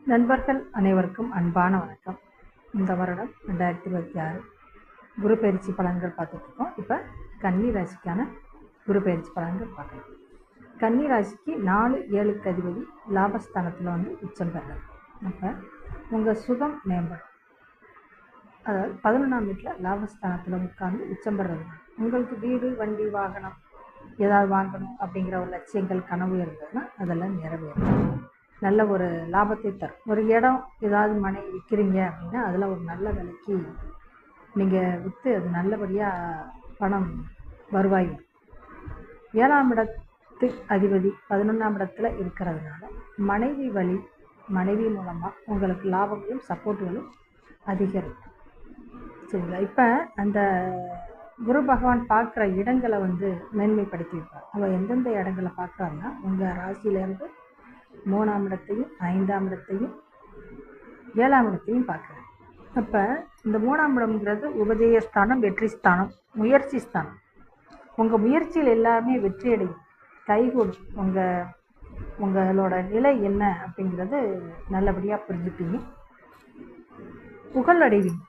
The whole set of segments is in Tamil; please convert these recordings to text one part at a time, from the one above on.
நண்பர்கள் அனைவருக்கும் அன்பான வணக்கம். இந்த வருடம் 2026 குரு பயிற்சி பலன்கள் பார்த்துட்ருக்கோம். இப்போ கன்னி ராசிக்கான குரு பயிற்சி பலன்கள் பார்க்கலாம். கன்னி ராசிக்கு 4-7க்கு அதிபதி லாபஸ்தானத்தில் உச்சம் பெறுறது. அப்போ உங்கள் சுகம் மேம்படும். அதாவது 11ஆம் வீட்டில் லாபஸ்தானத்தில் உட்கார்ந்து உச்சம் பெறுறது. உங்களுக்கு வீடு, வண்டி, வாகனம் ஏதாவது வாங்கணும் அப்படிங்கிற ஒரு லட்சியங்கள், கனவு இருந்ததுன்னா அதெல்லாம் நிறைவேறும். நல்ல ஒரு லாபத்தை தரும். ஒரு இடம் ஏதாவது மனை விற்கிறீங்க அப்படின்னா அதில் ஒரு நல்ல விலைக்கு நீங்கள் விற்று அது நல்லபடியாக பணம் வருவாய். 7ஆம் இடத்து அதிபதி 11ஆம் இடத்துல இருக்கிறதுனால மனைவி மூலமாக உங்களுக்கு லாபங்களும் சப்போர்ட்டுகளும் அதிகரிக்கும். சரிங்களா? இப்போ அந்த குரு பகவான் பார்க்குற இடங்களை மேன்மைப்படுத்தி வைப்பார். அவள் எந்தெந்த இடங்களை பார்க்குறாங்கன்னா உங்கள் ராசியிலேருந்து 3ஆம் இடத்தையும் 5ஆம் இடத்தையும் 7ஆம் இடத்தையும் பார்க்குறாரு. அப்போ இந்த 3ஆம் இடம்ங்கிறது உபதேயஸ்தானம், வெற்றி ஸ்தானம், முயற்சி ஸ்தானம். உங்கள் முயற்சியில் எல்லாமே வெற்றி அடையும், கைகூடும். உங்களோட நிலை என்ன அப்படிங்கிறது நல்லபடியாக புரிஞ்சுப்பீங்க, புகழ் அடைவீங்க.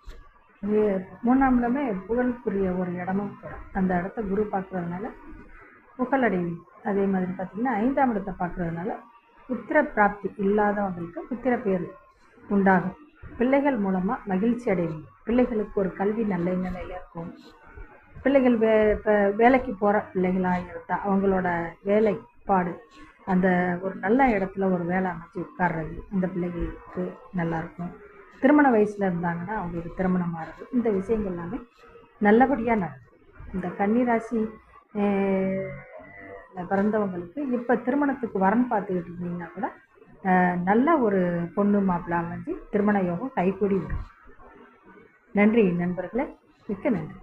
3ஆம் இடமே புகழுக்குரிய ஒரு இடமும் கூட. அந்த இடத்த குரு பார்க்குறதுனால புகழ் அடைவீங்க. அதே மாதிரி பார்த்திங்கன்னா 5ஆம் இடத்தை பார்க்குறதுனால புத்திர பிராப்தி இல்லாதவங்களுக்கு புத்திர பேர் உண்டாகும். பிள்ளைகள் மூலமாக மகிழ்ச்சி அடைவீங்க. பிள்ளைகளுக்கு ஒரு கல்வி நல்ல நிலையில் இருக்கும். பிள்ளைகள் இப்போ வேலைக்கு போகிற பிள்ளைகளாக இருந்தால் அவங்களோட வேலைப்பாடு அந்த ஒரு நல்ல இடத்துல ஒரு வேலை அமைச்சு உட்கார்றது அந்த பிள்ளைகளுக்கு நல்லாயிருக்கும். திருமண வயசில் இருந்தாங்கன்னா அவங்களுக்கு திருமணம் ஆகிறது. இந்த விஷயங்கள் எல்லாமே நல்லபடியாக நடக்கும். இந்த கன்னிராசி பிறந்தவங்களுக்கு இப்போ திருமணத்துக்கு வரன் பார்த்துக்கிட்டு இருந்தீங்கன்னா கூட நல்ல ஒரு பொண்ணு மாப்பிள்ளை அமைஞ்சு திருமண யோகம் கைகூடி விடும். நன்றி நண்பர்களே, மிக்க நன்றி.